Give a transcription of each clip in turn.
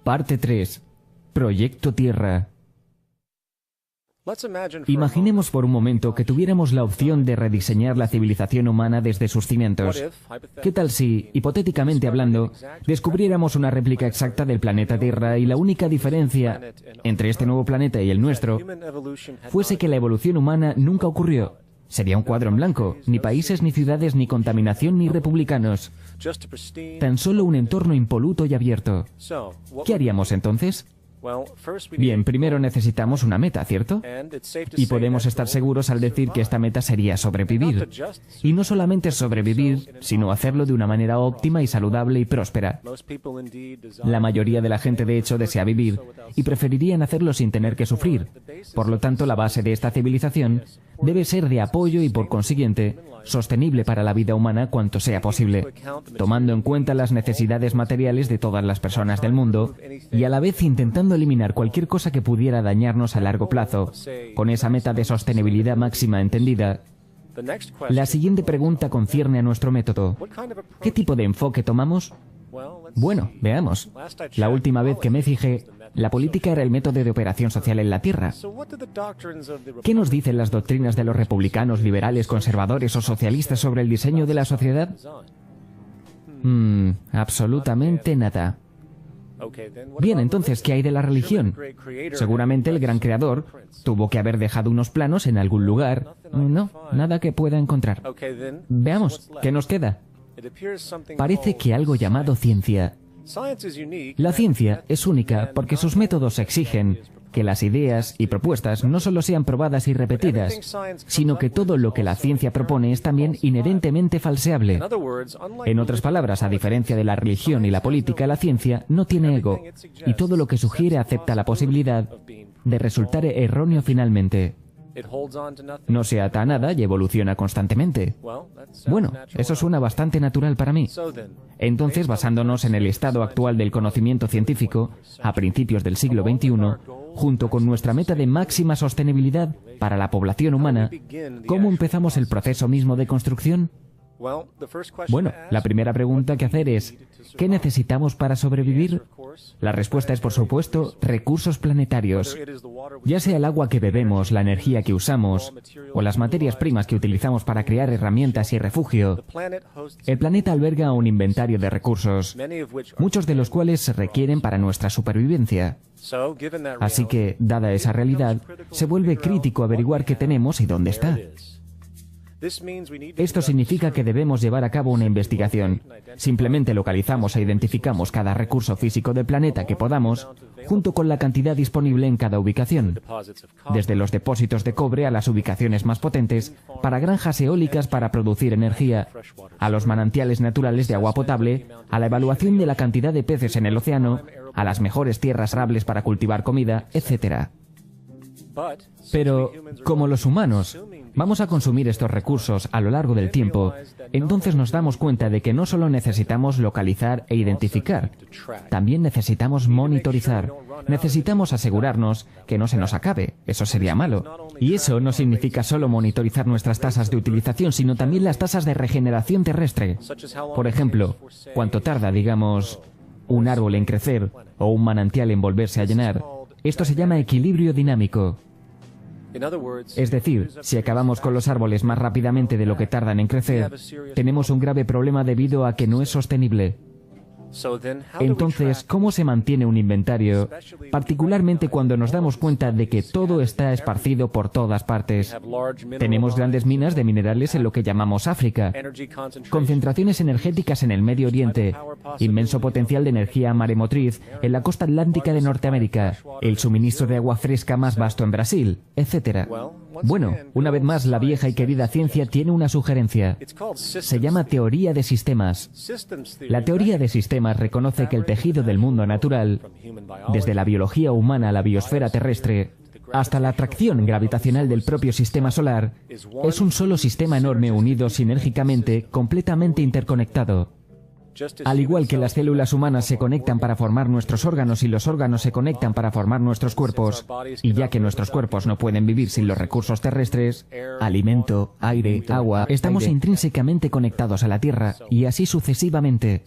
Parte 3. Proyecto Tierra. Imaginemos por un momento que tuviéramos la opción de rediseñar la civilización humana desde sus cimientos. ¿Qué tal si, hipotéticamente hablando, descubriéramos una réplica exacta del planeta Tierra y la única diferencia entre este nuevo planeta y el nuestro fuese que la evolución humana nunca ocurrió? Sería un cuadro en blanco, ni países, ni ciudades, ni contaminación, ni republicanos. Tan solo un entorno impoluto y abierto. ¿Qué haríamos entonces? Bien, primero necesitamos una meta, ¿cierto? Y podemos estar seguros al decir que esta meta sería sobrevivir. Y no solamente sobrevivir, sino hacerlo de una manera óptima y saludable y próspera. La mayoría de la gente, de hecho, desea vivir y preferirían hacerlo sin tener que sufrir. Por lo tanto, la base de esta civilización debe ser de apoyo y, por consiguiente, sostenible para la vida humana cuanto sea posible, tomando en cuenta las necesidades materiales de todas las personas del mundo y a la vez intentando eliminar cualquier cosa que pudiera dañarnos a largo plazo, con esa meta de sostenibilidad máxima entendida. La siguiente pregunta concierne a nuestro método. ¿Qué tipo de enfoque tomamos? Bueno, veamos. La última vez que me fijé, la política era el método de operación social en la Tierra. ¿Qué nos dicen las doctrinas de los republicanos, liberales, conservadores o socialistas sobre el diseño de la sociedad? Absolutamente nada. Bien, entonces, ¿qué hay de la religión? Seguramente el gran creador tuvo que haber dejado unos planos en algún lugar. No, nada que pueda encontrar. Veamos, ¿qué nos queda? Parece que algo llamado ciencia. La ciencia es única porque sus métodos exigen que las ideas y propuestas no solo sean probadas y repetidas, sino que todo lo que la ciencia propone es también inherentemente falseable. En otras palabras, a diferencia de la religión y la política, la ciencia no tiene ego, y todo lo que sugiere acepta la posibilidad de resultar erróneo finalmente. No se ata a nada y evoluciona constantemente. Bueno, eso suena bastante natural para mí. Entonces, basándonos en el estado actual del conocimiento científico, a principios del siglo XXI, junto con nuestra meta de máxima sostenibilidad para la población humana, ¿cómo empezamos el proceso mismo de construcción? Bueno, la primera pregunta que hacer es, ¿qué necesitamos para sobrevivir? La respuesta es, por supuesto, recursos planetarios. Ya sea el agua que bebemos, la energía que usamos, o las materias primas que utilizamos para crear herramientas y refugio, el planeta alberga un inventario de recursos, muchos de los cuales se requieren para nuestra supervivencia. Así que, dada esa realidad, se vuelve crítico averiguar qué tenemos y dónde está. Esto significa que debemos llevar a cabo una investigación. Simplemente localizamos e identificamos cada recurso físico del planeta que podamos, junto con la cantidad disponible en cada ubicación. Desde los depósitos de cobre a las ubicaciones más potentes, para granjas eólicas para producir energía, a los manantiales naturales de agua potable, a la evaluación de la cantidad de peces en el océano, a las mejores tierras arables para cultivar comida, etc. Pero, como los humanos vamos a consumir estos recursos a lo largo del tiempo, entonces nos damos cuenta de que no solo necesitamos localizar e identificar, también necesitamos monitorizar. Necesitamos asegurarnos que no se nos acabe, eso sería malo. Y eso no significa solo monitorizar nuestras tasas de utilización, sino también las tasas de regeneración terrestre. Por ejemplo, cuánto tarda, digamos, un árbol en crecer o un manantial en volverse a llenar. Esto se llama equilibrio dinámico. Es decir, si acabamos con los árboles más rápidamente de lo que tardan en crecer, tenemos un grave problema debido a que no es sostenible. Entonces, ¿cómo se mantiene un inventario? Particularmente cuando nos damos cuenta de que todo está esparcido por todas partes. Tenemos grandes minas de minerales en lo que llamamos África, concentraciones energéticas en el Medio Oriente, inmenso potencial de energía maremotriz en la costa atlántica de Norteamérica, el suministro de agua fresca más vasto en Brasil, etc. Bueno, una vez más, la vieja y querida ciencia tiene una sugerencia. Se llama teoría de sistemas. La teoría de sistemas reconoce que el tejido del mundo natural, desde la biología humana a la biosfera terrestre, hasta la atracción gravitacional del propio sistema solar, es un solo sistema enorme unido sinérgicamente, completamente interconectado. Al igual que las células humanas se conectan para formar nuestros órganos y los órganos se conectan para formar nuestros cuerpos, y ya que nuestros cuerpos no pueden vivir sin los recursos terrestres, alimento, aire, agua, estamos intrínsecamente conectados a la Tierra, y así sucesivamente.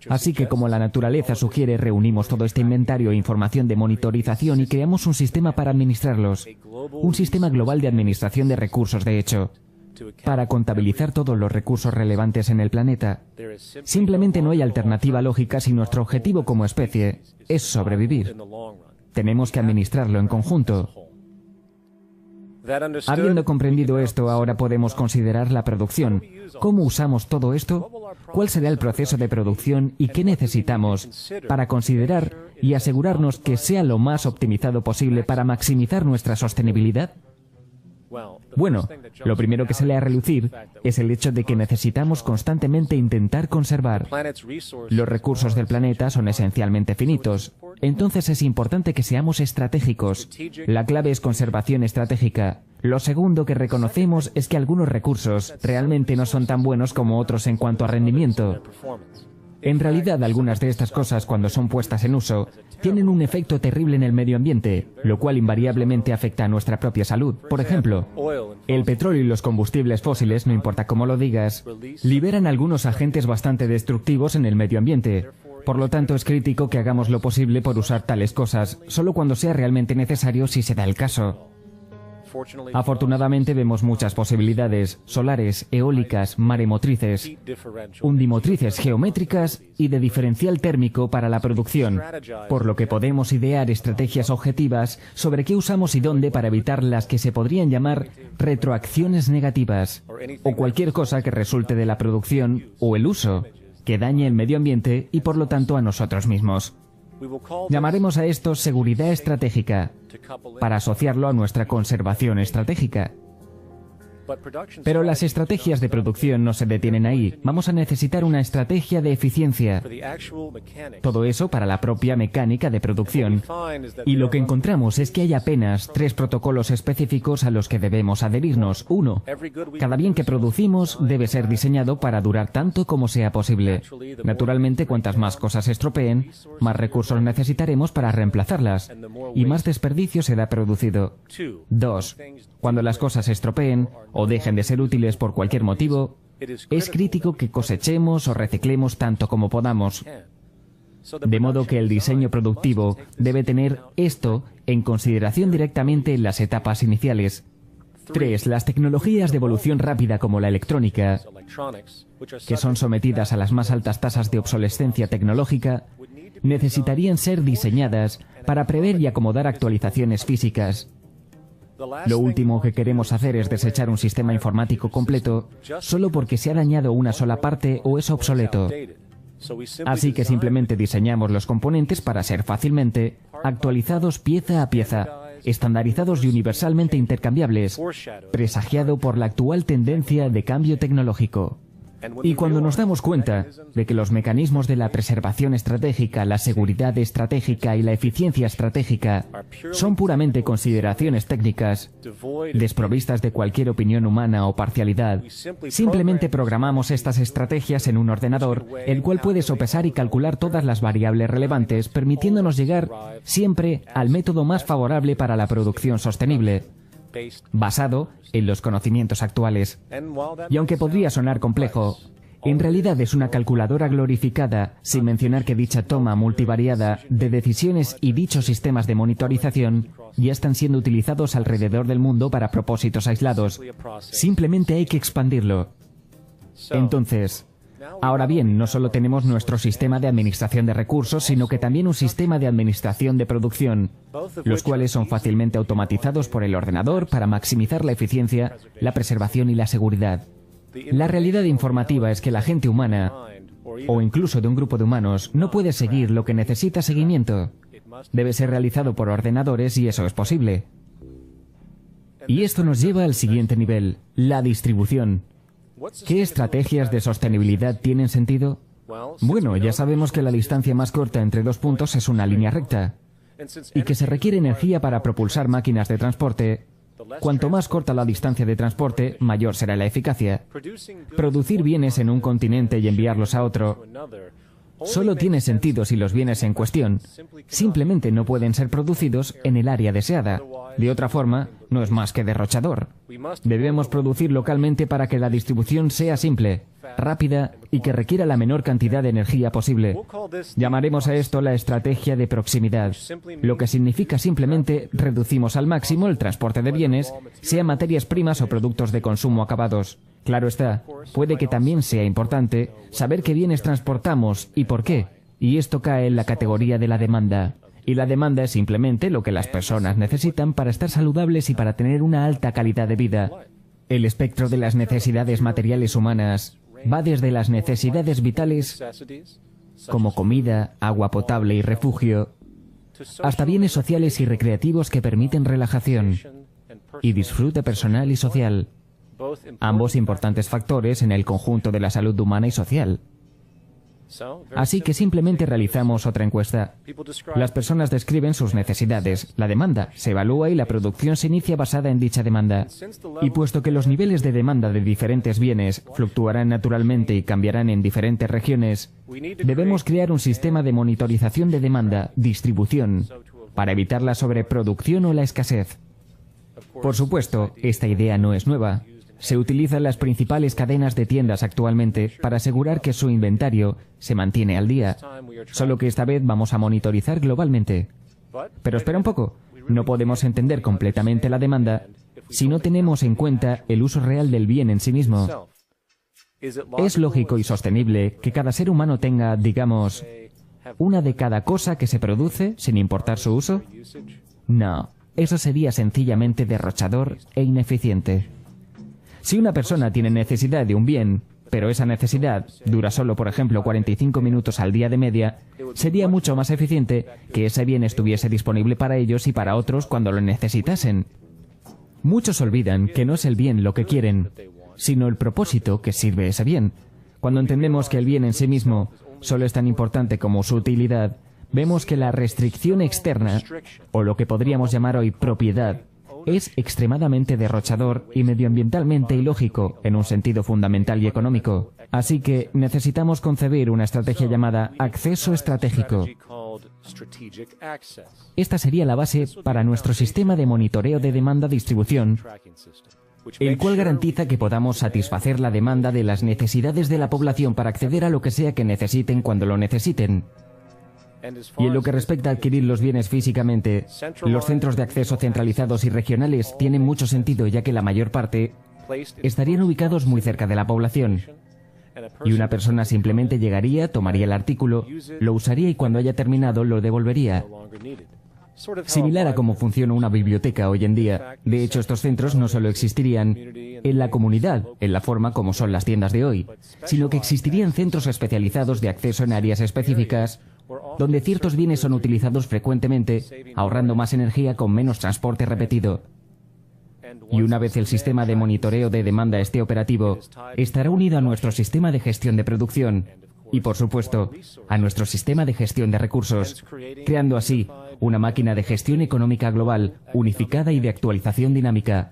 Así que como la naturaleza sugiere, reunimos todo este inventario e información de monitorización y creamos un sistema para administrarlos. Un sistema global de administración de recursos, de hecho, para contabilizar todos los recursos relevantes en el planeta. Simplemente no hay alternativa lógica si nuestro objetivo como especie es sobrevivir. Tenemos que administrarlo en conjunto. Habiendo comprendido esto, ahora podemos considerar la producción. ¿Cómo usamos todo esto? ¿Cuál será el proceso de producción y qué necesitamos para considerar y asegurarnos que sea lo más optimizado posible para maximizar nuestra sostenibilidad? Bueno, lo primero que sale a relucir es el hecho de que necesitamos constantemente intentar conservar. Los recursos del planeta son esencialmente finitos, entonces es importante que seamos estratégicos. La clave es conservación estratégica. Lo segundo que reconocemos es que algunos recursos realmente no son tan buenos como otros en cuanto a rendimiento. En realidad, algunas de estas cosas, cuando son puestas en uso, tienen un efecto terrible en el medio ambiente, lo cual invariablemente afecta a nuestra propia salud. Por ejemplo, el petróleo y los combustibles fósiles, no importa cómo lo digas, liberan algunos agentes bastante destructivos en el medio ambiente. Por lo tanto, es crítico que hagamos lo posible por usar tales cosas, solo cuando sea realmente necesario si se da el caso. Afortunadamente vemos muchas posibilidades: solares, eólicas, maremotrices, undimotrices geométricas y de diferencial térmico para la producción, por lo que podemos idear estrategias objetivas sobre qué usamos y dónde para evitar las que se podrían llamar retroacciones negativas, o cualquier cosa que resulte de la producción o el uso, que dañe el medio ambiente y por lo tanto a nosotros mismos. Llamaremos a esto seguridad estratégica, para asociarlo a nuestra conservación estratégica. Pero las estrategias de producción no se detienen ahí. Vamos a necesitar una estrategia de eficiencia. Todo eso para la propia mecánica de producción. Y lo que encontramos es que hay apenas 3 protocolos específicos a los que debemos adherirnos. 1. Cada bien que producimos debe ser diseñado para durar tanto como sea posible. Naturalmente, cuantas más cosas se estropeen, más recursos necesitaremos para reemplazarlas, y más desperdicio será producido. 2. Cuando las cosas se estropeen o dejen de ser útiles por cualquier motivo, es crítico que cosechemos o reciclemos tanto como podamos. De modo que el diseño productivo debe tener esto en consideración directamente en las etapas iniciales. 3. Las tecnologías de evolución rápida como la electrónica, que son sometidas a las más altas tasas de obsolescencia tecnológica, necesitarían ser diseñadas para prever y acomodar actualizaciones físicas. Lo último que queremos hacer es desechar un sistema informático completo solo porque se ha dañado una sola parte o es obsoleto. Así que simplemente diseñamos los componentes para ser fácilmente actualizados pieza a pieza, estandarizados y universalmente intercambiables, presagiado por la actual tendencia de cambio tecnológico. Y cuando nos damos cuenta de que los mecanismos de la preservación estratégica, la seguridad estratégica y la eficiencia estratégica son puramente consideraciones técnicas, desprovistas de cualquier opinión humana o parcialidad, simplemente programamos estas estrategias en un ordenador, el cual puede sopesar y calcular todas las variables relevantes, permitiéndonos llegar siempre al método más favorable para la producción sostenible, basado en los conocimientos actuales. Y aunque podría sonar complejo, en realidad es una calculadora glorificada, sin mencionar que dicha toma multivariada de decisiones y dichos sistemas de monitorización ya están siendo utilizados alrededor del mundo para propósitos aislados. Simplemente hay que expandirlo. Entonces, ahora bien, no solo tenemos nuestro sistema de administración de recursos, sino que también un sistema de administración de producción, los cuales son fácilmente automatizados por el ordenador para maximizar la eficiencia, la preservación y la seguridad. La realidad informativa es que la gente humana, o incluso de un grupo de humanos, no puede seguir lo que necesita seguimiento. Debe ser realizado por ordenadores y eso es posible. Y esto nos lleva al siguiente nivel, la distribución. ¿Qué estrategias de sostenibilidad tienen sentido? Bueno, ya sabemos que la distancia más corta entre 2 puntos es una línea recta, y que se requiere energía para propulsar máquinas de transporte. Cuanto más corta la distancia de transporte, mayor será la eficacia. Producir bienes en un continente y enviarlos a otro solo tiene sentido si los bienes en cuestión simplemente no pueden ser producidos en el área deseada. De otra forma, no es más que derrochador. Debemos producir localmente para que la distribución sea simple, rápida y que requiera la menor cantidad de energía posible. Llamaremos a esto la estrategia de proximidad, lo que significa simplemente reducimos al máximo el transporte de bienes, sean materias primas o productos de consumo acabados. Claro está, puede que también sea importante saber qué bienes transportamos y por qué, y esto cae en la categoría de la demanda. Y la demanda es simplemente lo que las personas necesitan para estar saludables y para tener una alta calidad de vida. El espectro de las necesidades materiales humanas va desde las necesidades vitales, como comida, agua potable y refugio, hasta bienes sociales y recreativos que permiten relajación y disfrute personal y social, ambos importantes factores en el conjunto de la salud humana y social. Así que simplemente realizamos otra encuesta. Las personas describen sus necesidades, la demanda se evalúa y la producción se inicia basada en dicha demanda. Y puesto que los niveles de demanda de diferentes bienes fluctuarán naturalmente y cambiarán en diferentes regiones, debemos crear un sistema de monitorización de demanda, distribución, para evitar la sobreproducción o la escasez. Por supuesto, esta idea no es nueva. Se utiliza en las principales cadenas de tiendas actualmente para asegurar que su inventario se mantiene al día, solo que esta vez vamos a monitorizar globalmente. Pero espera un poco, no podemos entender completamente la demanda si no tenemos en cuenta el uso real del bien en sí mismo. ¿Es lógico y sostenible que cada ser humano tenga, digamos, una de cada cosa que se produce sin importar su uso? No, eso sería sencillamente derrochador e ineficiente. Si una persona tiene necesidad de un bien, pero esa necesidad dura solo, por ejemplo, 45 minutos al día de media, sería mucho más eficiente que ese bien estuviese disponible para ellos y para otros cuando lo necesitasen. Muchos olvidan que no es el bien lo que quieren, sino el propósito que sirve ese bien. Cuando entendemos que el bien en sí mismo solo es tan importante como su utilidad, vemos que la restricción externa, o lo que podríamos llamar hoy propiedad, es extremadamente derrochador y medioambientalmente ilógico en un sentido fundamental y económico. Así que necesitamos concebir una estrategia llamada acceso estratégico. Esta sería la base para nuestro sistema de monitoreo de demanda-distribución, el cual garantiza que podamos satisfacer la demanda de las necesidades de la población para acceder a lo que sea que necesiten cuando lo necesiten. Y en lo que respecta a adquirir los bienes físicamente, los centros de acceso centralizados y regionales tienen mucho sentido, ya que la mayor parte estarían ubicados muy cerca de la población. Y una persona simplemente llegaría, tomaría el artículo, lo usaría y cuando haya terminado lo devolvería. Similar a cómo funciona una biblioteca hoy en día. De hecho, estos centros no solo existirían en la comunidad, en la forma como son las tiendas de hoy, sino que existirían centros especializados de acceso en áreas específicas, donde ciertos bienes son utilizados frecuentemente, ahorrando más energía con menos transporte repetido. Y una vez el sistema de monitoreo de demanda esté operativo, estará unido a nuestro sistema de gestión de producción y, por supuesto, a nuestro sistema de gestión de recursos, creando así una máquina de gestión económica global, unificada y de actualización dinámica,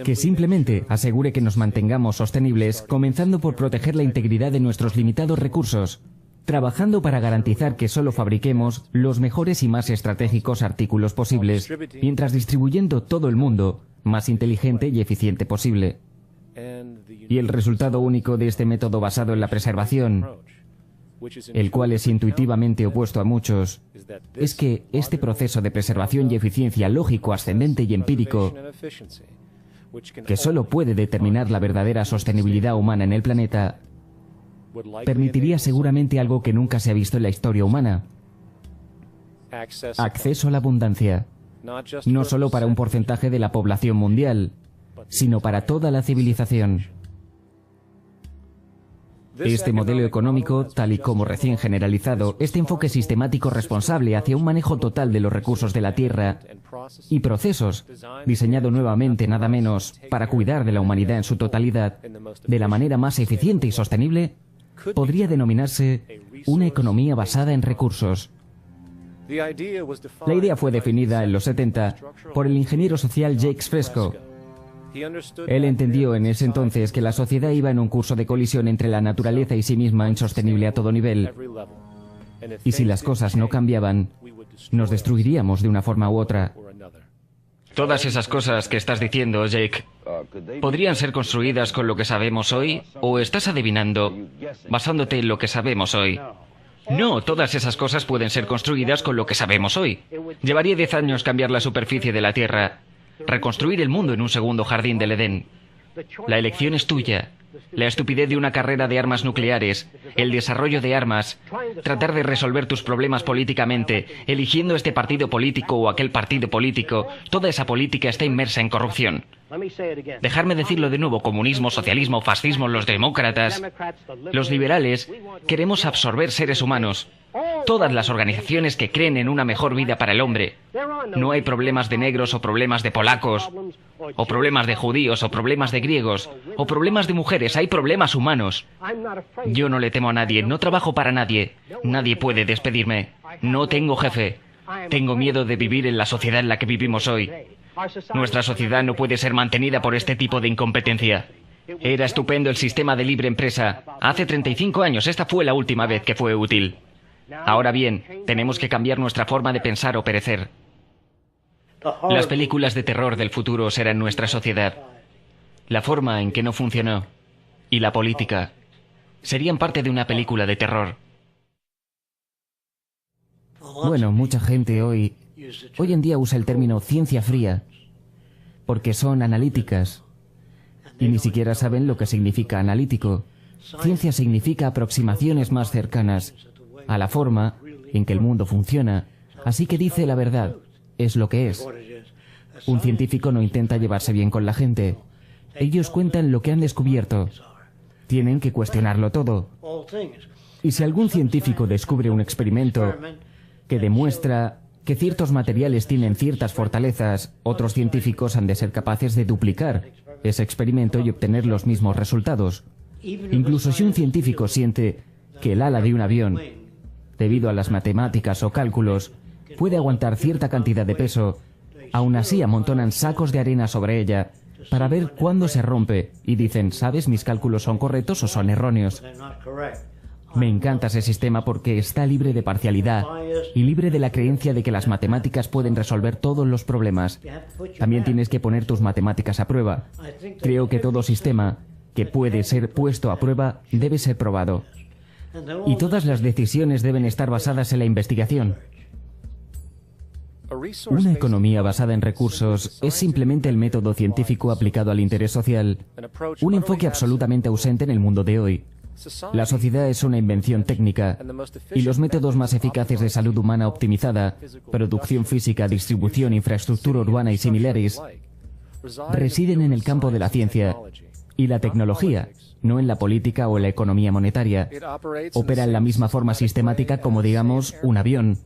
que simplemente asegure que nos mantengamos sostenibles, comenzando por proteger la integridad de nuestros limitados recursos, trabajando para garantizar que solo fabriquemos los mejores y más estratégicos artículos posibles, mientras distribuyendo todo el mundo más inteligente y eficiente posible. Y el resultado único de este método basado en la preservación, el cual es intuitivamente opuesto a muchos, es que este proceso de preservación y eficiencia lógico, ascendente y empírico, que solo puede determinar la verdadera sostenibilidad humana en el planeta, permitiría seguramente algo que nunca se ha visto en la historia humana: acceso a la abundancia, no solo para un porcentaje de la población mundial, sino para toda la civilización. Este modelo económico, tal y como recién generalizado, este enfoque sistemático responsable hacia un manejo total de los recursos de la Tierra y procesos, diseñado nuevamente nada menos para cuidar de la humanidad en su totalidad, de la manera más eficiente y sostenible, podría denominarse una economía basada en recursos. La idea fue definida en los 70 por el ingeniero social Jacques Fresco, Él entendió en ese entonces que la sociedad iba en un curso de colisión entre la naturaleza y sí misma, insostenible a todo nivel. Y si las cosas no cambiaban, nos destruiríamos de una forma u otra. Todas esas cosas que estás diciendo, Jake, ¿podrían ser construidas con lo que sabemos hoy? ¿O estás adivinando basándote en lo que sabemos hoy? No, todas esas cosas pueden ser construidas con lo que sabemos hoy. Llevaría 10 años cambiar la superficie de la Tierra, reconstruir el mundo en un segundo jardín del Edén. La elección es tuya. La estupidez de una carrera de armas nucleares, el desarrollo de armas, tratar de resolver tus problemas políticamente, eligiendo este partido político o aquel partido político, toda esa política está inmersa en corrupción. Dejarme decirlo de nuevo, comunismo, socialismo, fascismo, los demócratas, los liberales, queremos absorber seres humanos. Todas las organizaciones que creen en una mejor vida para el hombre. No hay problemas de negros o problemas de polacos, o problemas de judíos o problemas de griegos, o problemas de mujeres, hay problemas humanos. Yo no le temo a nadie, no trabajo para nadie, nadie puede despedirme, no tengo jefe. Tengo miedo de vivir en la sociedad en la que vivimos hoy. Nuestra sociedad no puede ser mantenida por este tipo de incompetencia. Era estupendo el sistema de libre empresa. Hace 35 años, esta fue la última vez que fue útil. Ahora bien, tenemos que cambiar nuestra forma de pensar o perecer. Las películas de terror del futuro serán nuestra sociedad. La forma en que no funcionó y la política serían parte de una película de terror. Bueno, mucha gente hoy en día usa el término ciencia fría porque son analíticas y ni siquiera saben lo que significa analítico. Ciencia significa aproximaciones más cercanas a la forma en que el mundo funciona. Así que dice la verdad, es lo que es. Un científico no intenta llevarse bien con la gente. Ellos cuentan lo que han descubierto. Tienen que cuestionarlo todo. Y si algún científico descubre un experimento que demuestra que ciertos materiales tienen ciertas fortalezas, otros científicos han de ser capaces de duplicar ese experimento y obtener los mismos resultados. Incluso si un científico siente que el ala de un avión, debido a las matemáticas o cálculos, puede aguantar cierta cantidad de peso, aún así amontonan sacos de arena sobre ella para ver cuándo se rompe y dicen, ¿sabes? Mis cálculos son correctos o son erróneos. Me encanta ese sistema porque está libre de parcialidad y libre de la creencia de que las matemáticas pueden resolver todos los problemas. También tienes que poner tus matemáticas a prueba. Creo que todo sistema que puede ser puesto a prueba debe ser probado. Y todas las decisiones deben estar basadas en la investigación. Una economía basada en recursos es simplemente el método científico aplicado al interés social, un enfoque absolutamente ausente en el mundo de hoy. La sociedad es una invención técnica y los métodos más eficaces de salud humana optimizada, producción física, distribución, infraestructura urbana y similares, residen en el campo de la ciencia y la tecnología, no en la política o en la economía monetaria. Opera en la misma forma sistemática como, digamos, un avión.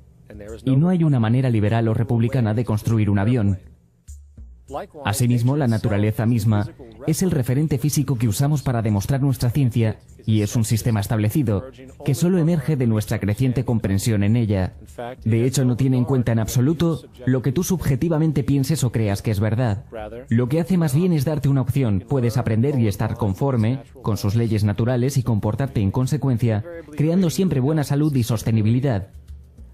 Y no hay una manera liberal o republicana de construir un avión. Asimismo, la naturaleza misma es el referente físico que usamos para demostrar nuestra ciencia y es un sistema establecido que solo emerge de nuestra creciente comprensión en ella. De hecho, no tiene en cuenta en absoluto lo que tú subjetivamente pienses o creas que es verdad. Lo que hace más bien es darte una opción. Puedes aprender y estar conforme con sus leyes naturales y comportarte en consecuencia, creando siempre buena salud y sostenibilidad.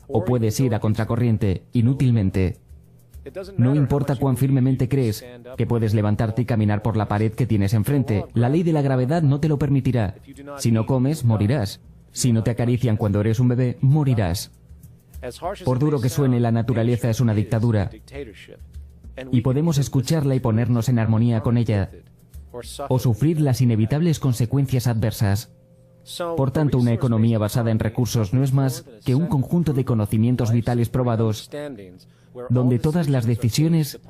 O puedes ir a contracorriente, inútilmente. No importa cuán firmemente crees que puedes levantarte y caminar por la pared que tienes enfrente, la ley de la gravedad no te lo permitirá. Si no comes, morirás. Si no te acarician cuando eres un bebé, morirás. Por duro que suene, la naturaleza es una dictadura. Y podemos escucharla y ponernos en armonía con ella, o sufrir las inevitables consecuencias adversas. Por tanto, una economía basada en recursos no es más que un conjunto de conocimientos vitales probados, donde todas las decisiones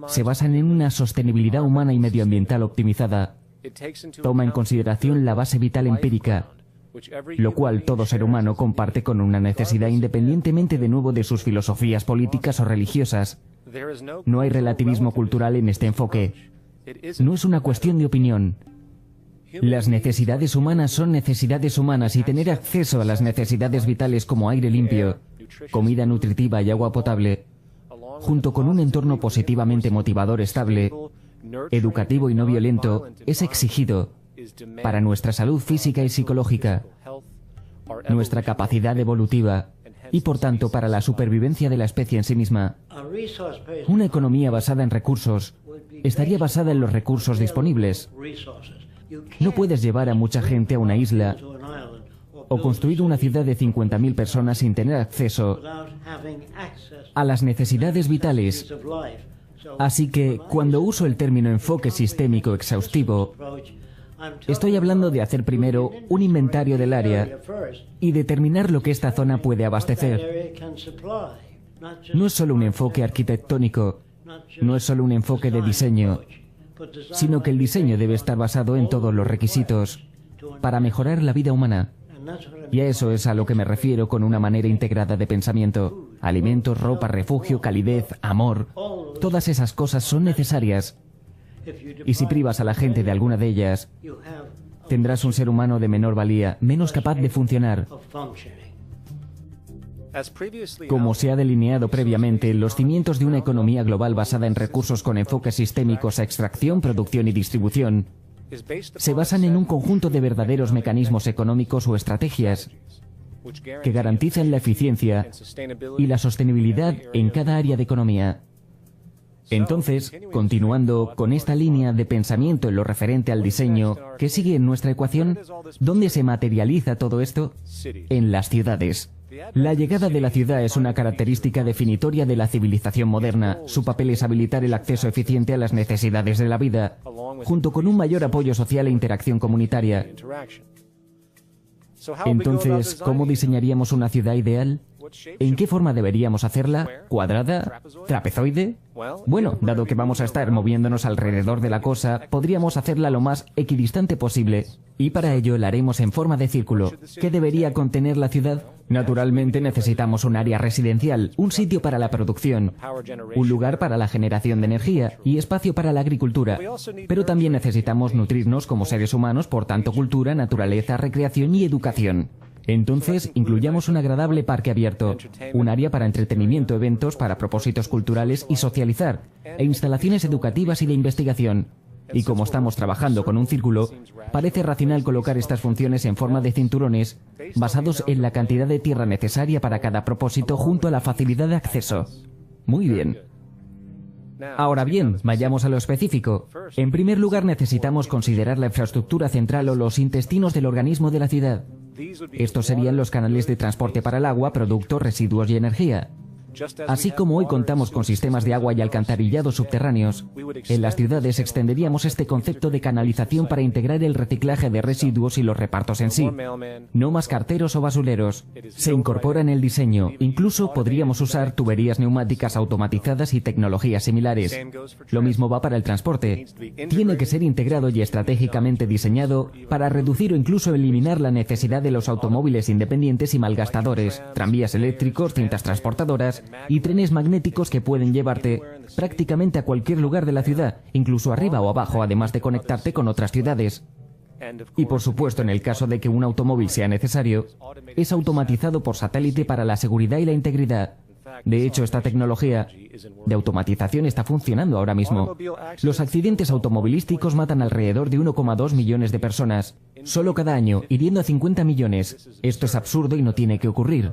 se basan en una sostenibilidad humana y medioambiental optimizada. Toma en consideración la base vital empírica, lo cual todo ser humano comparte con una necesidad independientemente de nuevo de sus filosofías políticas o religiosas. No hay relativismo cultural en este enfoque. No es una cuestión de opinión. Las necesidades humanas son necesidades humanas y tener acceso a las necesidades vitales como aire limpio, comida nutritiva y agua potable, junto con un entorno positivamente motivador estable, educativo y no violento, es exigido para nuestra salud física y psicológica, nuestra capacidad evolutiva y, por tanto, para la supervivencia de la especie en sí misma. Una economía basada en recursos estaría basada en los recursos disponibles. No puedes llevar a mucha gente a una isla o construir una ciudad de 50.000 personas sin tener acceso a las necesidades vitales. Así que, cuando uso el término enfoque sistémico exhaustivo, estoy hablando de hacer primero un inventario del área y determinar lo que esta zona puede abastecer. No es solo un enfoque arquitectónico, no es solo un enfoque de diseño, sino que el diseño debe estar basado en todos los requisitos para mejorar la vida humana. Y a eso es a lo que me refiero con una manera integrada de pensamiento. Alimentos, ropa, refugio, calidez, amor. Todas esas cosas son necesarias. Y si privas a la gente de alguna de ellas, tendrás un ser humano de menor valía, menos capaz de funcionar. Como se ha delineado previamente, los cimientos de una economía global basada en recursos con enfoques sistémicos a extracción, producción y distribución se basan en un conjunto de verdaderos mecanismos económicos o estrategias que garantizan la eficiencia y la sostenibilidad en cada área de economía. Entonces, continuando con esta línea de pensamiento en lo referente al diseño que sigue en nuestra ecuación, ¿dónde se materializa todo esto? En las ciudades. La llegada de la ciudad es una característica definitoria de la civilización moderna. Su papel es habilitar el acceso eficiente a las necesidades de la vida, junto con un mayor apoyo social e interacción comunitaria. Entonces, ¿cómo diseñaríamos una ciudad ideal? ¿En qué forma deberíamos hacerla? ¿Cuadrada? ¿Trapezoide? Bueno, dado que vamos a estar moviéndonos alrededor de la cosa, podríamos hacerla lo más equidistante posible. Y para ello la haremos en forma de círculo. ¿Qué debería contener la ciudad? Naturalmente necesitamos un área residencial, un sitio para la producción, un lugar para la generación de energía y espacio para la agricultura. Pero también necesitamos nutrirnos como seres humanos, por tanto cultura, naturaleza, recreación y educación. Entonces, incluyamos un agradable parque abierto, un área para entretenimiento, eventos para propósitos culturales y socializar, e instalaciones educativas y de investigación. Y como estamos trabajando con un círculo, parece racional colocar estas funciones en forma de cinturones, basados en la cantidad de tierra necesaria para cada propósito junto a la facilidad de acceso. Muy bien. Ahora bien, vayamos a lo específico. En primer lugar, necesitamos considerar la infraestructura central o los intestinos del organismo de la ciudad. Estos serían los canales de transporte para el agua, productos, residuos y energía. Así como hoy contamos con sistemas de agua y alcantarillado subterráneos, en las ciudades extenderíamos este concepto de canalización para integrar el reciclaje de residuos y los repartos en sí. No más carteros o basureros. Se incorpora en el diseño. Incluso podríamos usar tuberías neumáticas automatizadas y tecnologías similares. Lo mismo va para el transporte. Tiene que ser integrado y estratégicamente diseñado para reducir o incluso eliminar la necesidad de los automóviles independientes y malgastadores, tranvías eléctricos, cintas transportadoras y trenes magnéticos que pueden llevarte prácticamente a cualquier lugar de la ciudad, incluso arriba o abajo, además de conectarte con otras ciudades. Y por supuesto, en el caso de que un automóvil sea necesario, es automatizado por satélite para la seguridad y la integridad. De hecho, esta tecnología de automatización está funcionando ahora mismo. Los accidentes automovilísticos matan alrededor de 1,2 millones de personas, solo cada año, hiriendo a 50 millones. Esto es absurdo y no tiene que ocurrir.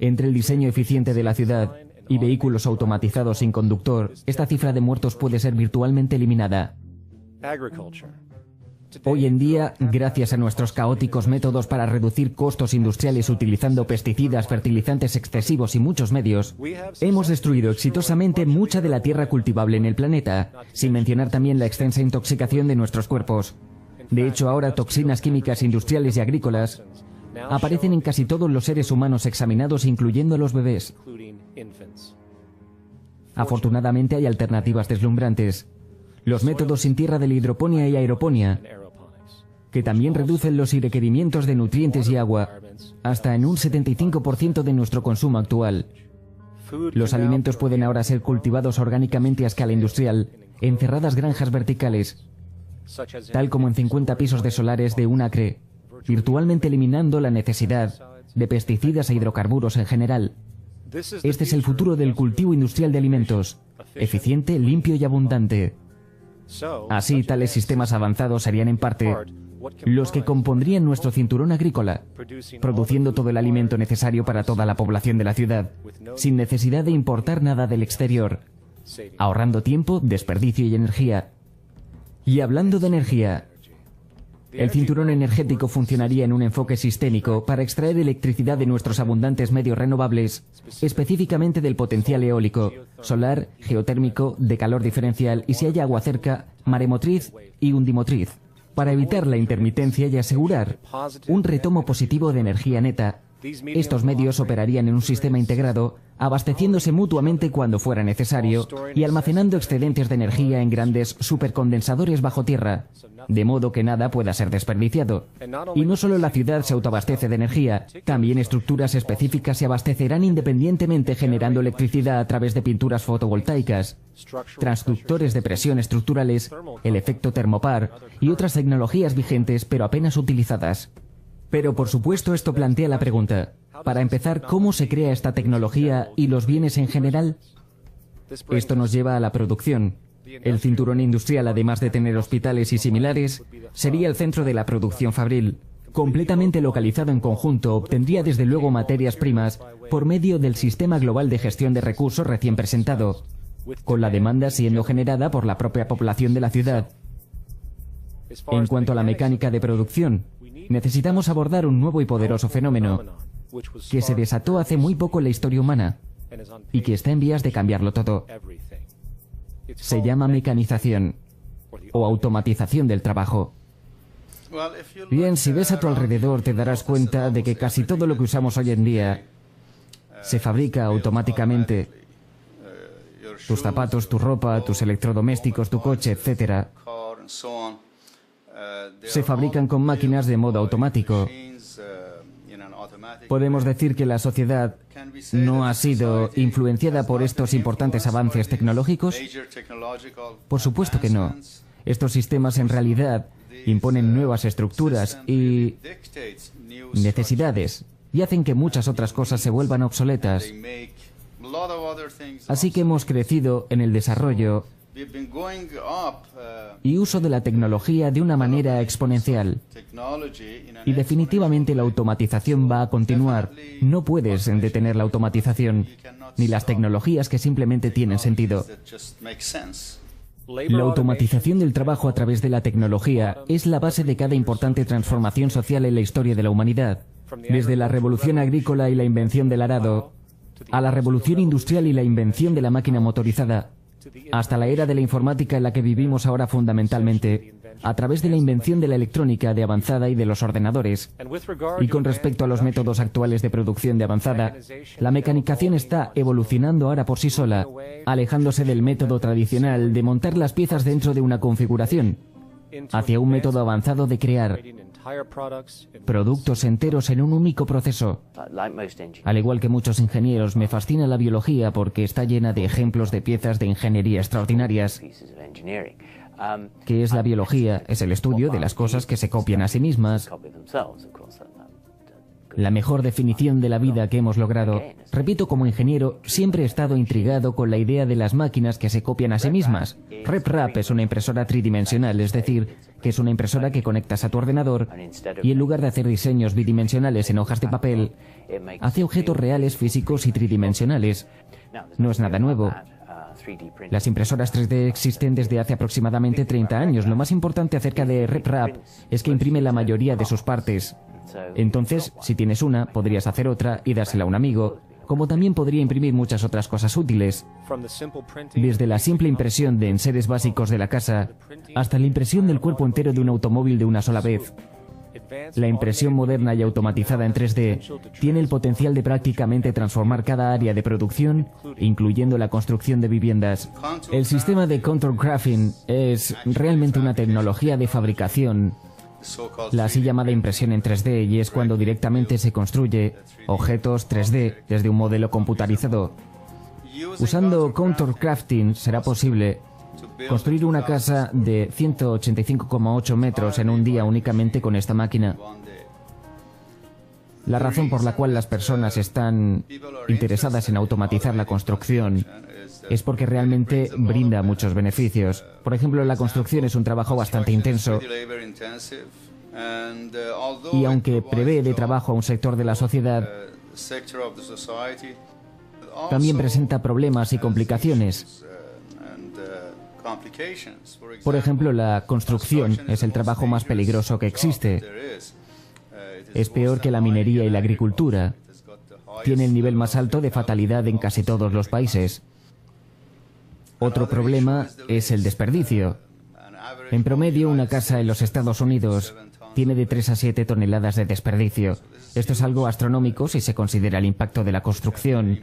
Entre el diseño eficiente de la ciudad y vehículos automatizados sin conductor, esta cifra de muertos puede ser virtualmente eliminada. Hoy en día, gracias a nuestros caóticos métodos para reducir costos industriales utilizando pesticidas, fertilizantes excesivos y muchos medios, hemos destruido exitosamente mucha de la tierra cultivable en el planeta, sin mencionar también la extensa intoxicación de nuestros cuerpos. De hecho, ahora toxinas químicas industriales y agrícolas aparecen en casi todos los seres humanos examinados, incluyendo a los bebés. Afortunadamente hay alternativas deslumbrantes. Los métodos sin tierra de la hidroponía y aeroponía, que también reducen los requerimientos de nutrientes y agua hasta en un 75% de nuestro consumo actual. Los alimentos pueden ahora ser cultivados orgánicamente a escala industrial, en cerradas granjas verticales, tal como en 50 pisos de solares de un acre, virtualmente eliminando la necesidad de pesticidas e hidrocarburos en general. Este es el futuro del cultivo industrial de alimentos, eficiente, limpio y abundante. Así, tales sistemas avanzados serían en parte los que compondrían nuestro cinturón agrícola, produciendo todo el alimento necesario para toda la población de la ciudad, sin necesidad de importar nada del exterior, ahorrando tiempo, desperdicio y energía. Y hablando de energía, el cinturón energético funcionaría en un enfoque sistémico para extraer electricidad de nuestros abundantes medios renovables, específicamente del potencial eólico, solar, geotérmico, de calor diferencial y, si hay agua cerca, maremotriz y undimotriz, para evitar la intermitencia y asegurar un retomo positivo de energía neta. Estos medios operarían en un sistema integrado, abasteciéndose mutuamente cuando fuera necesario y almacenando excedentes de energía en grandes supercondensadores bajo tierra, de modo que nada pueda ser desperdiciado. Y no solo la ciudad se autoabastece de energía, también estructuras específicas se abastecerán independientemente, generando electricidad a través de pinturas fotovoltaicas, transductores de presión estructurales, el efecto termopar y otras tecnologías vigentes pero apenas utilizadas. Pero por supuesto esto plantea la pregunta, para empezar, ¿cómo se crea esta tecnología y los bienes en general? Esto nos lleva a la producción. El cinturón industrial, además de tener hospitales y similares, sería el centro de la producción fabril. Completamente localizado en conjunto, obtendría desde luego materias primas por medio del sistema global de gestión de recursos recién presentado, con la demanda siendo generada por la propia población de la ciudad. En cuanto a la mecánica de producción, necesitamos abordar un nuevo y poderoso fenómeno que se desató hace muy poco en la historia humana y que está en vías de cambiarlo todo. Se llama mecanización o automatización del trabajo. Bien, si ves a tu alrededor te darás cuenta de que casi todo lo que usamos hoy en día se fabrica automáticamente. Tus zapatos, tu ropa, tus electrodomésticos, tu coche, etc. Se fabrican con máquinas de modo automático. Podemos decir que la sociedad no ha sido influenciada por estos importantes avances tecnológicos. Por supuesto que no. Estos sistemas en realidad imponen nuevas estructuras y necesidades y hacen que muchas otras cosas se vuelvan obsoletas. Así que hemos crecido en el desarrollo y uso de la tecnología de una manera exponencial. Y definitivamente la automatización va a continuar. No puedes detener la automatización, ni las tecnologías que simplemente tienen sentido. La automatización del trabajo a través de la tecnología es la base de cada importante transformación social en la historia de la humanidad. Desde la revolución agrícola y la invención del arado, a la revolución industrial y la invención de la máquina motorizada, hasta la era de la informática en la que vivimos ahora fundamentalmente, a través de la invención de la electrónica de avanzada y de los ordenadores. Y con respecto a los métodos actuales de producción de avanzada, la mecanización está evolucionando ahora por sí sola, alejándose del método tradicional de montar las piezas dentro de una configuración, hacia un método avanzado de crear productos enteros en un único proceso. Al igual que muchos ingenieros, me fascina la biología porque está llena de ejemplos de piezas de ingeniería extraordinarias. ¿Qué es la biología? Es el estudio de las cosas que se copian a sí mismas. La mejor definición de la vida que hemos logrado. Repito, como ingeniero, siempre he estado intrigado con la idea de las máquinas que se copian a sí mismas. RepRap es una impresora tridimensional, es decir, que es una impresora que conectas a tu ordenador y en lugar de hacer diseños bidimensionales en hojas de papel, hace objetos reales, físicos y tridimensionales. No es nada nuevo. Las impresoras 3D existen desde hace aproximadamente 30 años. Lo más importante acerca de RepRap es que imprime la mayoría de sus partes. Entonces, si tienes una, podrías hacer otra y dársela a un amigo, como también podría imprimir muchas otras cosas útiles. Desde la simple impresión de enseres básicos de la casa, hasta la impresión del cuerpo entero de un automóvil de una sola vez. La impresión moderna y automatizada en 3D tiene el potencial de prácticamente transformar cada área de producción, incluyendo la construcción de viviendas. El sistema de contour graphing es realmente una tecnología de fabricación, la así llamada impresión en 3D, y es cuando directamente se construye objetos 3D desde un modelo computarizado. Usando contour crafting será posible construir una casa de 185,8 metros en un día únicamente con esta máquina. La razón por la cual las personas están interesadas en automatizar la construcción es porque realmente brinda muchos beneficios. Por ejemplo, la construcción es un trabajo bastante intenso y aunque provee de trabajo a un sector de la sociedad, también presenta problemas y complicaciones. Por ejemplo, la construcción es el trabajo más peligroso que existe. Es peor que la minería y la agricultura. Tiene el nivel más alto de fatalidad en casi todos los países. Otro problema es el desperdicio. En promedio, una casa en los Estados Unidos tiene de 3 a 7 toneladas de desperdicio. Esto es algo astronómico si se considera el impacto de la construcción,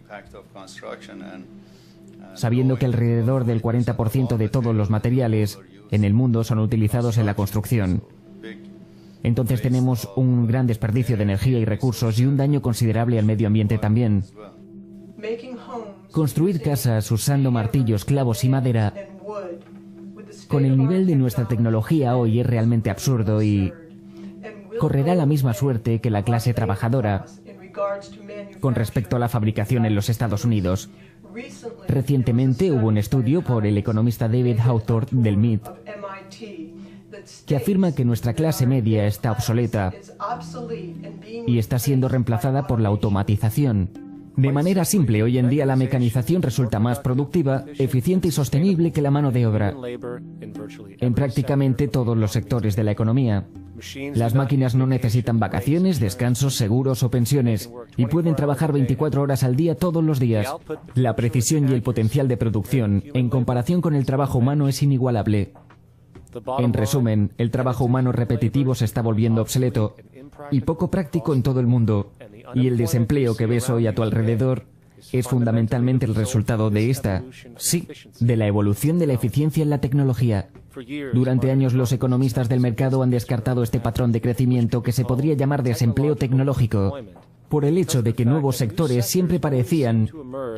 sabiendo que alrededor del 40% de todos los materiales en el mundo son utilizados en la construcción. Entonces tenemos un gran desperdicio de energía y recursos y un daño considerable al medio ambiente también. Construir casas usando martillos, clavos y madera con el nivel de nuestra tecnología hoy es realmente absurdo y correrá la misma suerte que la clase trabajadora con respecto a la fabricación en los Estados Unidos. Recientemente hubo un estudio por el economista David Hawthorne del MIT que afirma que nuestra clase media está obsoleta y está siendo reemplazada por la automatización. De manera simple, hoy en día la mecanización resulta más productiva, eficiente y sostenible que la mano de obra en prácticamente todos los sectores de la economía. Las máquinas no necesitan vacaciones, descansos, seguros o pensiones y pueden trabajar 24 horas al día todos los días. La precisión y el potencial de producción en comparación con el trabajo humano es inigualable. En resumen, el trabajo humano repetitivo se está volviendo obsoleto y poco práctico en todo el mundo, y el desempleo que ves hoy a tu alrededor es fundamentalmente el resultado de esta, sí, de la evolución de la eficiencia en la tecnología. Durante años los economistas del mercado han descartado este patrón de crecimiento que se podría llamar desempleo tecnológico, por el hecho de que nuevos sectores siempre parecían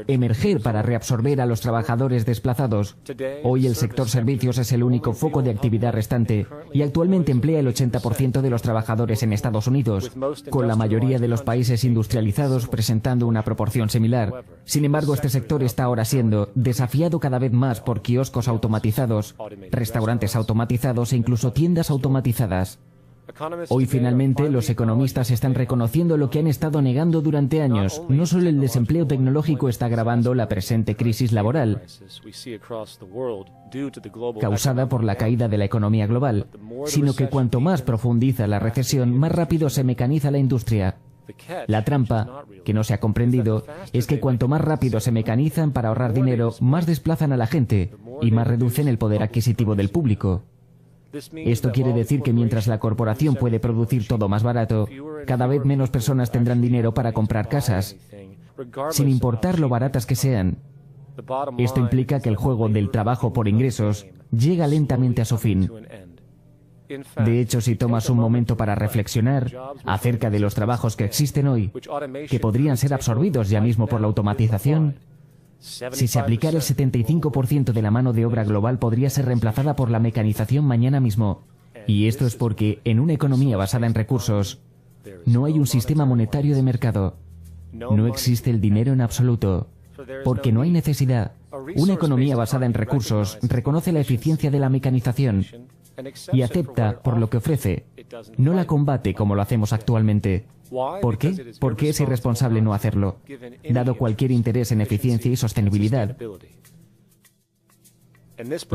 emerger para reabsorber a los trabajadores desplazados. Hoy el sector servicios es el único foco de actividad restante y actualmente emplea el 80% de los trabajadores en Estados Unidos, con la mayoría de los países industrializados presentando una proporción similar. Sin embargo, este sector está ahora siendo desafiado cada vez más por kioscos automatizados, restaurantes automatizados e incluso tiendas automatizadas. Hoy finalmente los economistas están reconociendo lo que han estado negando durante años. No solo el desempleo tecnológico está agravando la presente crisis laboral, causada por la caída de la economía global, sino que cuanto más profundiza la recesión, más rápido se mecaniza la industria. La trampa, que no se ha comprendido, es que cuanto más rápido se mecanizan para ahorrar dinero, más desplazan a la gente y más reducen el poder adquisitivo del público. Esto quiere decir que mientras la corporación puede producir todo más barato, cada vez menos personas tendrán dinero para comprar casas, sin importar lo baratas que sean. Esto implica que el juego del trabajo por ingresos llega lentamente a su fin. De hecho, si tomas un momento para reflexionar acerca de los trabajos que existen hoy, que podrían ser absorbidos ya mismo por la automatización, si se aplicara el 75% de la mano de obra global podría ser reemplazada por la mecanización mañana mismo. Y esto es porque en una economía basada en recursos no hay un sistema monetario de mercado. No existe el dinero en absoluto, porque no hay necesidad. Una economía basada en recursos reconoce la eficiencia de la mecanización y acepta por lo que ofrece, no la combate como lo hacemos actualmente. ¿Por qué? Porque es irresponsable no hacerlo, dado cualquier interés en eficiencia y sostenibilidad.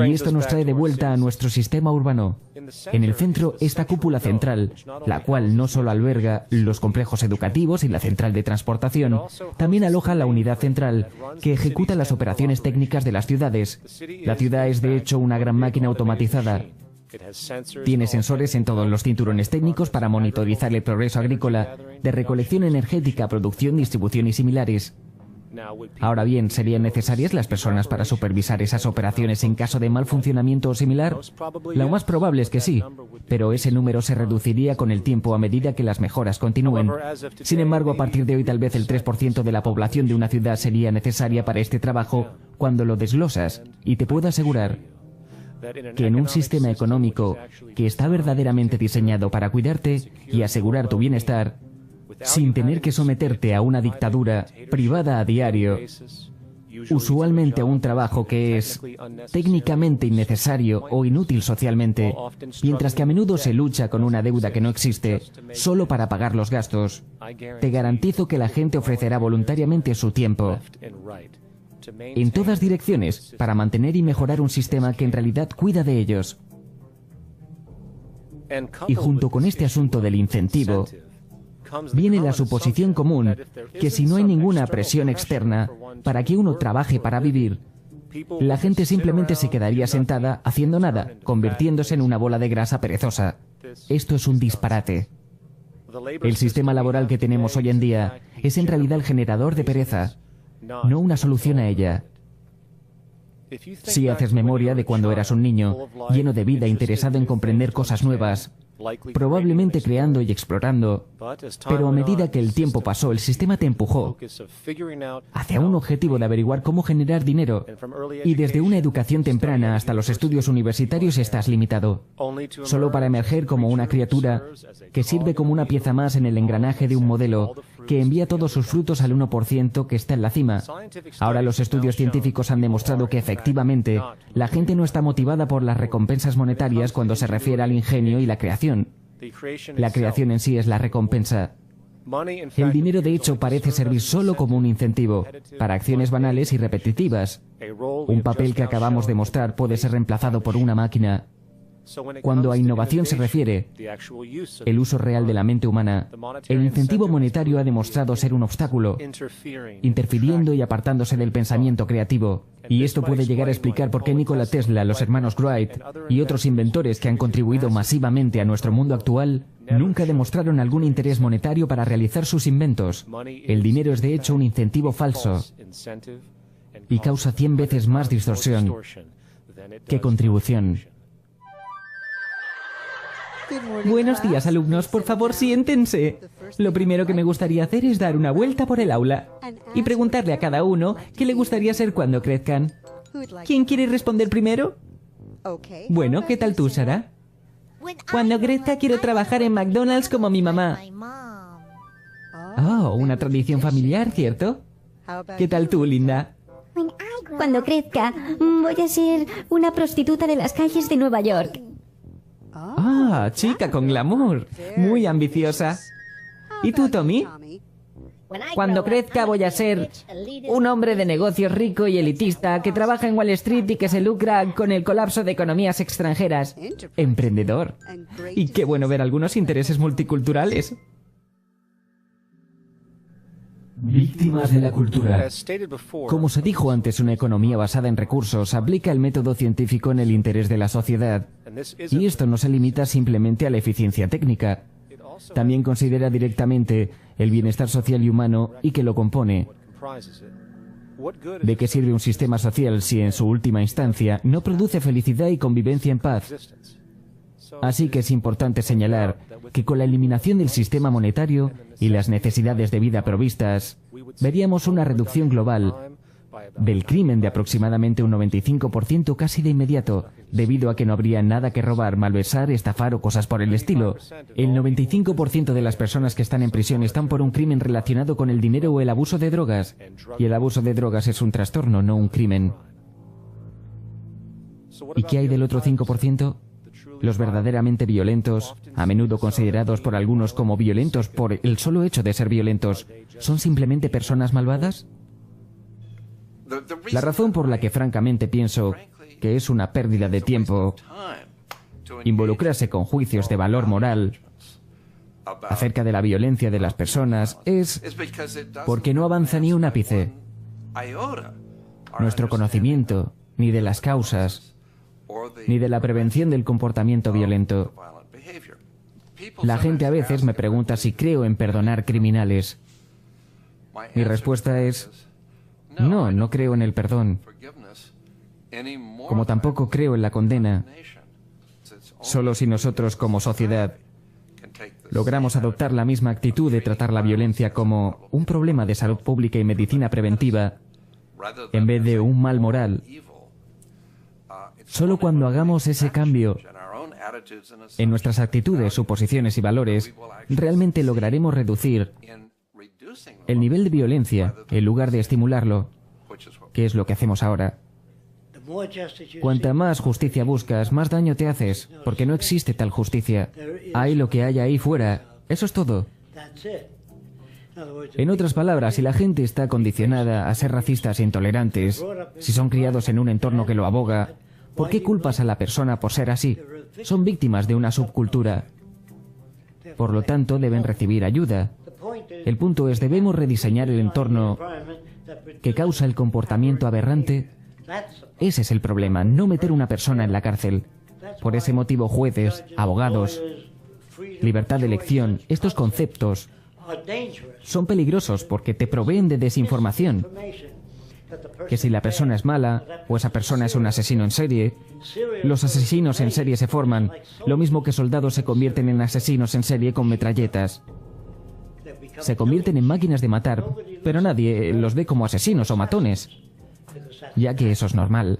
Y esto nos trae de vuelta a nuestro sistema urbano. En el centro, esta cúpula central, la cual no solo alberga los complejos educativos y la central de transportación, también aloja la unidad central, que ejecuta las operaciones técnicas de las ciudades. La ciudad es de hecho una gran máquina automatizada. Tiene sensores en todos los cinturones técnicos para monitorizar el progreso agrícola, de recolección energética, producción, distribución y similares. Ahora bien, ¿serían necesarias las personas para supervisar esas operaciones en caso de mal funcionamiento o similar? Lo más probable es que sí, pero ese número se reduciría con el tiempo a medida que las mejoras continúen. Sin embargo, a partir de hoy tal vez el 3% de la población de una ciudad sería necesaria para este trabajo cuando lo desglosas, y te puedo asegurar que en un sistema económico que está verdaderamente diseñado para cuidarte y asegurar tu bienestar, sin tener que someterte a una dictadura privada a diario, usualmente a un trabajo que es técnicamente innecesario o inútil socialmente, mientras que a menudo se lucha con una deuda que no existe solo para pagar los gastos. Te garantizo que la gente ofrecerá voluntariamente su tiempo en todas direcciones para mantener y mejorar un sistema que en realidad cuida de ellos. Y junto con este asunto del incentivo, viene la suposición común que si no hay ninguna presión externa para que uno trabaje para vivir, la gente simplemente se quedaría sentada haciendo nada, convirtiéndose en una bola de grasa perezosa. Esto es un disparate. El sistema laboral que tenemos hoy en día es en realidad el generador de pereza, no una solución a ella. Si haces memoria de cuando eras un niño, lleno de vida, interesado en comprender cosas nuevas, probablemente creando y explorando, pero a medida que el tiempo pasó, el sistema te empujó hacia un objetivo de averiguar cómo generar dinero, y desde una educación temprana hasta los estudios universitarios estás limitado, solo para emerger como una criatura que sirve como una pieza más en el engranaje de un modelo que envía todos sus frutos al 1% que está en la cima. Ahora los estudios científicos han demostrado que efectivamente la gente no está motivada por las recompensas monetarias cuando se refiere al ingenio y la creación. La creación en sí es la recompensa. El dinero, de hecho, parece servir solo como un incentivo para acciones banales y repetitivas. Un papel que acabamos de mostrar puede ser reemplazado por una máquina. Cuando a innovación se refiere, el uso real de la mente humana, el incentivo monetario ha demostrado ser un obstáculo, interfiriendo y apartándose del pensamiento creativo. Y esto puede llegar a explicar por qué Nikola Tesla, los hermanos Wright y otros inventores que han contribuido masivamente a nuestro mundo actual nunca demostraron algún interés monetario para realizar sus inventos. El dinero es de hecho un incentivo falso y causa 100 veces más distorsión que contribución. Buenos días, alumnos. Por favor, siéntense. Lo primero que me gustaría hacer es dar una vuelta por el aula y preguntarle a cada uno qué le gustaría ser cuando crezcan. ¿Quién quiere responder primero? Bueno, ¿qué tal tú, Sara? Cuando crezca quiero trabajar en McDonald's como mi mamá. Oh, una tradición familiar, ¿cierto? ¿Qué tal tú, Linda? Cuando crezca voy a ser una prostituta de las calles de Nueva York. Ah, chica con glamour. Muy ambiciosa. ¿Y tú, Tommy? Cuando crezca voy a ser un hombre de negocios rico y elitista que trabaja en Wall Street y que se lucra con el colapso de economías extranjeras. Emprendedor. Y qué bueno ver algunos intereses multiculturales. Víctimas de la cultura. Como se dijo antes, una economía basada en recursos aplica el método científico en el interés de la sociedad. Y esto no se limita simplemente a la eficiencia técnica. También considera directamente el bienestar social y humano y que lo compone. ¿De qué sirve un sistema social si en su última instancia no produce felicidad y convivencia en paz? Así que es importante señalar que con la eliminación del sistema monetario y las necesidades de vida provistas, veríamos una reducción global del crimen de aproximadamente un 95% casi de inmediato, debido a que no habría nada que robar, malversar, estafar o cosas por el estilo. El 95% de las personas que están en prisión están por un crimen relacionado con el dinero o el abuso de drogas. Y el abuso de drogas es un trastorno, no un crimen. ¿Y qué hay del otro 5%? Los verdaderamente violentos, a menudo considerados por algunos como violentos por el solo hecho de ser violentos, ¿son simplemente personas malvadas? La razón por la que francamente pienso que es una pérdida de tiempo involucrarse con juicios de valor moral acerca de la violencia de las personas es porque no avanza ni un ápice. Nuestro conocimiento, ni de las causas, ni de la prevención del comportamiento violento. La gente a veces me pregunta si creo en perdonar criminales. Mi respuesta es: no, no creo en el perdón. Como tampoco creo en la condena. Solo si nosotros como sociedad logramos adoptar la misma actitud de tratar la violencia como un problema de salud pública y medicina preventiva, en vez de un mal moral, Solo cuando hagamos ese cambio en nuestras actitudes, suposiciones y valores, realmente lograremos reducir el nivel de violencia en lugar de estimularlo, que es lo que hacemos ahora. Cuanta más justicia buscas, más daño te haces, porque no existe tal justicia. Hay lo que hay ahí fuera. Eso es todo. En otras palabras, si la gente está condicionada a ser racistas e intolerantes, si son criados en un entorno que lo aboga, ¿por qué culpas a la persona por ser así? Son víctimas de una subcultura. Por lo tanto, deben recibir ayuda. El punto es, debemos rediseñar el entorno que causa el comportamiento aberrante. Ese es el problema, no meter una persona en la cárcel. Por ese motivo, jueces, abogados, libertad de elección, estos conceptos son peligrosos porque te proveen de desinformación. Que si la persona es mala o esa persona es un asesino en serie, los asesinos en serie se forman, lo mismo que soldados se convierten en asesinos en serie con metralletas. Se convierten en máquinas de matar, pero nadie los ve como asesinos o matones, ya que eso es normal.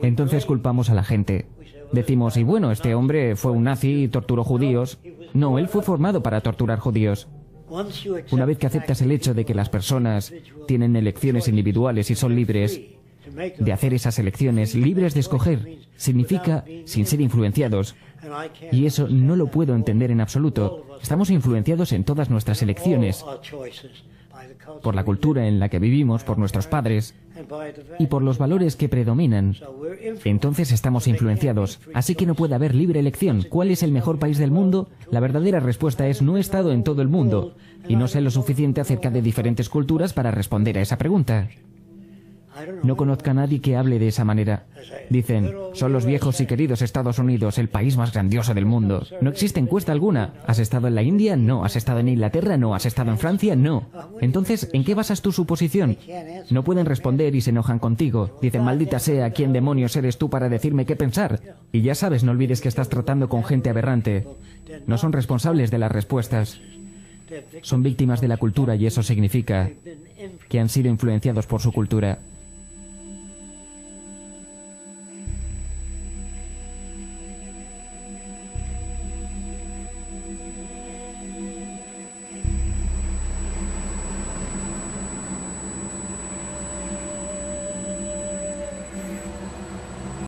Entonces culpamos a la gente. Decimos, y bueno, este hombre fue un nazi y torturó judíos. No, él fue formado para torturar judíos. Una vez que aceptas el hecho de que las personas tienen elecciones individuales y son libres de hacer esas elecciones, libres de escoger, significa sin ser influenciados. Y eso no lo puedo entender en absoluto. Estamos influenciados en todas nuestras elecciones, por la cultura en la que vivimos, por nuestros padres y por los valores que predominan. Entonces estamos influenciados, así que no puede haber libre elección. ¿Cuál es el mejor país del mundo? La verdadera respuesta es: no he estado en todo el mundo y no sé lo suficiente acerca de diferentes culturas para responder a esa pregunta. No conozco a nadie que hable de esa manera. Dicen, son los viejos y queridos Estados Unidos, el país más grandioso del mundo. No existe encuesta alguna. ¿Has estado en la India? No. ¿Has estado en Inglaterra? No. ¿Has estado en Francia? No. Entonces, ¿en qué basas tu suposición? No pueden responder y se enojan contigo. Dicen, maldita sea, ¿quién demonios eres tú para decirme qué pensar? Y ya sabes, no olvides que estás tratando con gente aberrante. No son responsables de las respuestas. Son víctimas de la cultura y eso significa que han sido influenciados por su cultura.